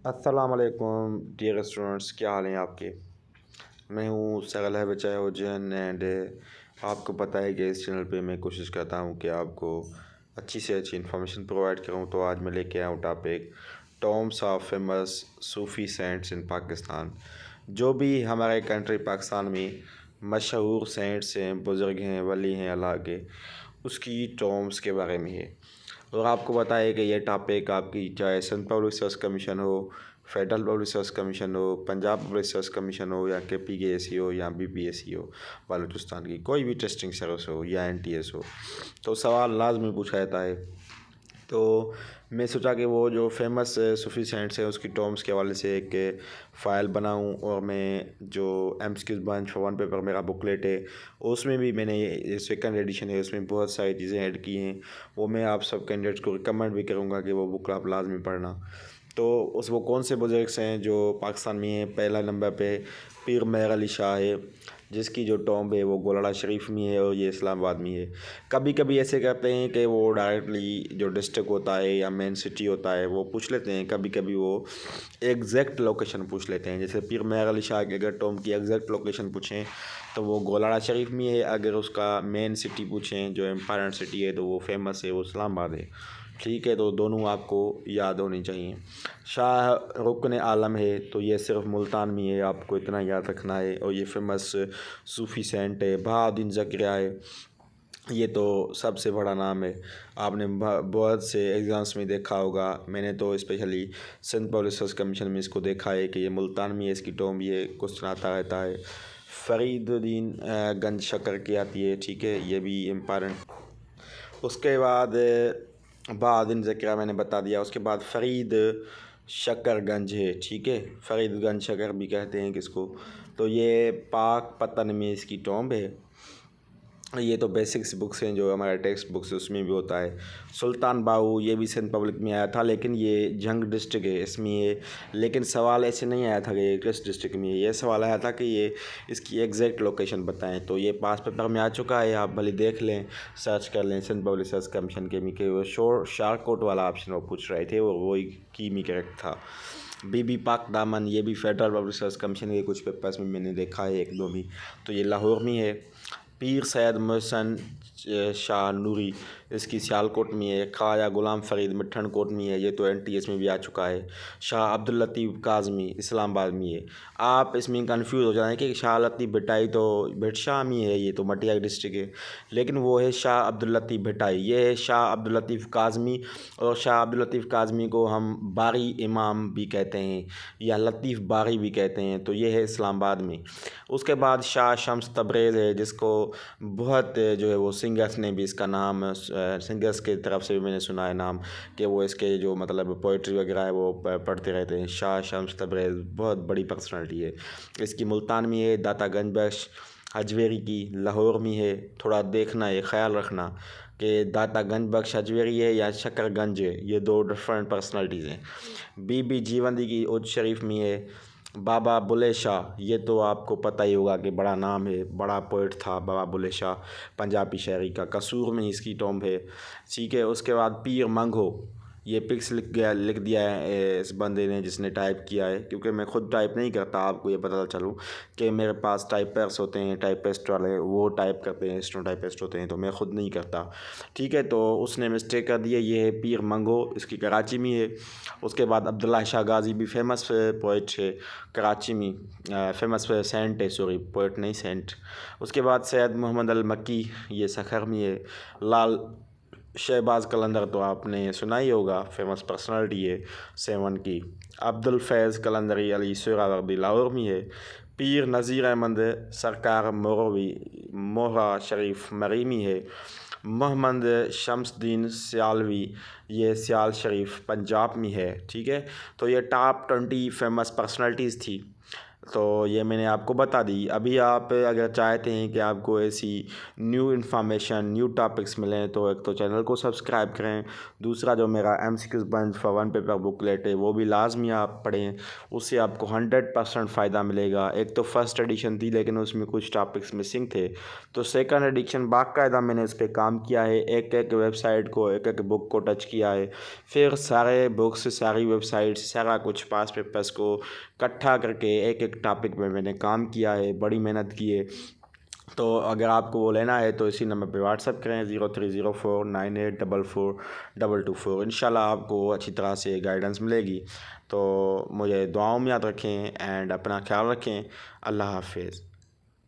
السلام علیکم dear students, کیا حال ہیں آپ کے؟ میں ہوں سگل ہے بچائے ہو جین اینڈ آپ کو پتہ ہے کہ اس چینل پہ میں کوشش کرتا ہوں کہ آپ کو اچھی سے اچھی انفارمیشن پرووائڈ کروں. تو آج میں لے کے آؤں ٹاپک ٹومبس آف فیمس صوفی سینٹس ان پاکستان. جو بھی ہمارے کنٹری پاکستان میں مشہور سینٹس ہیں، بزرگ ہیں، ولی ہیں اللہ کے، اس کی ٹومبس کے بارے میں ہے. اور آپ کو بتائے کہ یہ ٹاپک آپ کی چاہے سنٹرل پبلک سروس کمیشن ہو، فیڈرل پبلک سروس کمیشن ہو، پنجاب پبلک سروس کمیشن ہو، یا کے پی کے ایس سی ہو، یا بی پی ایس سی ہو، بلوچستان کی کوئی بھی ٹیسٹنگ سروس ہو، یا این ٹی ایس ہو، تو سوال لازمی پوچھا جاتا ہے. تو میں سوچا کہ وہ جو فیمس صوفی سینٹس ہیں اس کی ٹومبس کے حوالے سے ایک فائل بناؤں. اور میں جو M C Qs bunch for one paper میرا بکلیٹ ہے اس میں بھی میں نے سیکنڈ ایڈیشن ہے، اس میں بہت ساری چیزیں ایڈ کی ہیں. وہ میں آپ سب کینڈیڈیٹس کو ریکمنڈ بھی کروں گا کہ وہ بک آپ لازمی پڑھنا. تو وہ کون سے بزرگس ہیں جو پاکستان میں ہیں؟ پہلا نمبر پہ پیر مہر علی شاہ ہے، جس کی جو ٹومب ہے وہ گولڑا شریف میں ہے اور یہ اسلام آباد میں ہے. کبھی کبھی ایسے کرتے ہیں کہ وہ ڈائریکٹلی جو ڈسٹرکٹ ہوتا ہے یا مین سٹی ہوتا ہے وہ پوچھ لیتے ہیں، کبھی کبھی وہ ایگزیکٹ لوکیشن پوچھ لیتے ہیں. جیسے پیر مہر علی شاہ کے اگر ٹومب کی ایگزیکٹ لوکیشن پوچھیں تو وہ گولڑا شریف میں ہے. اگر اس کا مین سٹی پوچھیں جو امپارٹنٹ سٹی ہے تو وہ فیمس ہے، وہ اسلام آباد ہے. ٹھیک ہے، تو دونوں آپ کو یاد ہونی چاہیے. شاہ رکن عالم ہے تو یہ صرف ملتان میں ہے، آپ کو اتنا یاد رکھنا ہے. اور یہ فیمس صوفی سینٹ ہے. بہاؤالدین زکریا ہے، یہ تو سب سے بڑا نام ہے، آپ نے بہت سے ایگزامس میں دیکھا ہوگا. میں نے تو specially Sindh public service commission میں اس کو دیکھا ہے کہ یہ ملتان میں ہے، اس کی ٹومب یہ کوسچن آتا رہتا ہے. فرید الدین گنج شکر کی آتی ہے، ٹھیک ہے، یہ بھی امپارٹنٹ. اس کے بعد بہاؤالدین زکریا میں نے بتا دیا. اس کے بعد فرید شکر گنج ہے، ٹھیک ہے، فرید گنج شکر بھی کہتے ہیں کس کو. تو یہ پاک پتن میں اس کی ٹومب ہے. یہ تو بیسکس بکس ہیں جو ہمارے ٹیکسٹ بکس اس میں بھی ہوتا ہے. سلطان باہو، یہ بھی سندھ پبلک میں آیا تھا لیکن یہ جنگ ڈسٹرکٹ ہے اس میں. لیکن سوال ایسے نہیں آیا تھا کہ یہ کس ڈسٹرکٹ میں ہے، یہ سوال آیا تھا کہ یہ اس کی ایگزیکٹ لوکیشن بتائیں. تو یہ پاس پیپر میں آ چکا ہے، آپ بھلے دیکھ لیں، سرچ کر لیں سندھ پبلک سروس کمیشن کے میں کہ وہ شارٹ کوٹ والا آپشن وہ پوچھ رہے تھے، اور وہی کی میں کریکٹ تھا. بی بی پاک دامن، یہ بھی فیڈرل پبلک سروس کمیشن کے کچھ پیپرس میں نے دیکھا ہے، ایک دو بھی. تو یہ لاہور میں ہے. پیر سید محسن شاہ نوری، اس کی سیالکوٹ میں ہے. خواجہ غلام فرید مٹھن کوٹ میں ہے، یہ تو این ٹی ایس میں بھی آ چکا ہے. شاہ عبداللطیف کاظمی اسلام آباد میں ہے. آپ اس میں کنفیوز ہو جائیں کہ شاہ لطیف بھٹائی تو بھٹشاہ میں ہے، یہ تو مٹیا ڈسٹرکٹ ہے، لیکن وہ ہے شاہ عبداللطیف بھٹائی. یہ ہے شاہ عبداللطیف کاظمی، اور شاہ عبداللطیف کاظمی کو ہم باری امام بھی کہتے ہیں یا لطیف باری بھی کہتے ہیں. تو یہ ہے اسلام آباد میں. اس کے بعد شاہ شمس تبریز ہے، جس کو بہت جو ہے وہ سنگرس نے بھی اس کا نام، سنگرس کی طرف سے بھی میں نے سنا ہے نام کہ وہ اس کے جو مطلب پوئٹری وغیرہ ہے وہ پڑھتے رہتے ہیں. شاہ شمس تبریز بہت بڑی پرسنالٹی ہے. اس کی ملتان میں ہے. داتا گنج بخش حجویری کی لاہور میں ہے. تھوڑا دیکھنا ہے، خیال رکھنا کہ داتا گنج بخش حجویری ہے یا شکر گنج ہے، یہ دو ڈفرینٹ پرسنالٹیز ہیں. بی بی جیوندی کی اود شریف میں ہے. بابا بلے شاہ، یہ تو آپ کو پتہ ہی ہوگا کہ بڑا نام ہے، بڑا پوئٹ تھا بابا بلے شاہ، پنجابی شاعری کا. قصور میں اس کی ٹومب ہے، ٹھیک ہے. اس کے بعد پیر منگھو، یہ پکس لکھ دیا ہے اس بندے نے جس نے ٹائپ کیا ہے، کیونکہ میں خود ٹائپ نہیں کرتا. آپ کو یہ پتہ چلوں کہ میرے پاس ٹائپرس ہوتے ہیں، ٹائپسٹ والے وہ ٹائپ کرتے ہیں، اسٹو ٹائپسٹ ہوتے ہیں، تو میں خود نہیں کرتا، ٹھیک ہے. تو اس نے مسٹیک کر دی ہے. یہ ہے پیر منگھو، اس کی کراچی میں ہے. اس کے بعد عبداللہ شاہ غازی بھی فیمس پوئٹ ہے کراچی میں، فیمس سینٹ ہے، سوری پوئٹ نہیں سینٹ. اس کے بعد سید محمد المکی، یہ سکھر میں ہے. لال شہباز قلندر تو آپ نے سنا ہی ہوگا، فیمس پرسنالٹی ہے 7 کی. عبدالفیض قلندری علی سہراوردی لاہور میں ہے. پیر نذیر احمد سرکار موروی موہرا شریف مری میں ہے. محمد شمس الدین سیالوی، یہ سیال شریف پنجاب میں ہے، ٹھیک ہے. تو یہ ٹاپ 20 فیمس پرسنالٹیز تھی. تو یہ میں نے آپ کو بتا دی۔ ابھی آپ اگر چاہتے ہیں کہ آپ کو ایسی نیو انفارمیشن نیو ٹاپکس ملیں تو ایک تو چینل کو سبسکرائب کریں، دوسرا جو میرا MCQs bunch for one paper booklet ہے وہ بھی لازمی آپ پڑھیں، اس سے آپ کو 100% فائدہ ملے گا۔ ایک تو فرسٹ ایڈیشن تھی لیکن اس میں کچھ ٹاپکس مسنگ تھے، تو سیکنڈ ایڈیشن باقاعدہ میں نے اس پہ کام کیا ہے، ایک ایک ویب سائٹ کو ایک ایک بک کو ٹچ کیا ہے، پھر سارے بکس ساری ویب سائٹس سارا کچھ پاس پیپرس کو اکٹھا کر کے ایک ایک ٹاپک میں نے کام کیا ہے، بڑی محنت کی ہے۔ تو اگر آپ کو وہ لینا ہے تو اسی نمبر پہ واٹس ایپ کریں 030498442224۔ انشاءاللہ آپ کو اچھی طرح سے گائیڈنس ملے گی۔ تو مجھے دعاؤں میں یاد رکھیں اینڈ اپنا خیال رکھیں۔ اللہ حافظ۔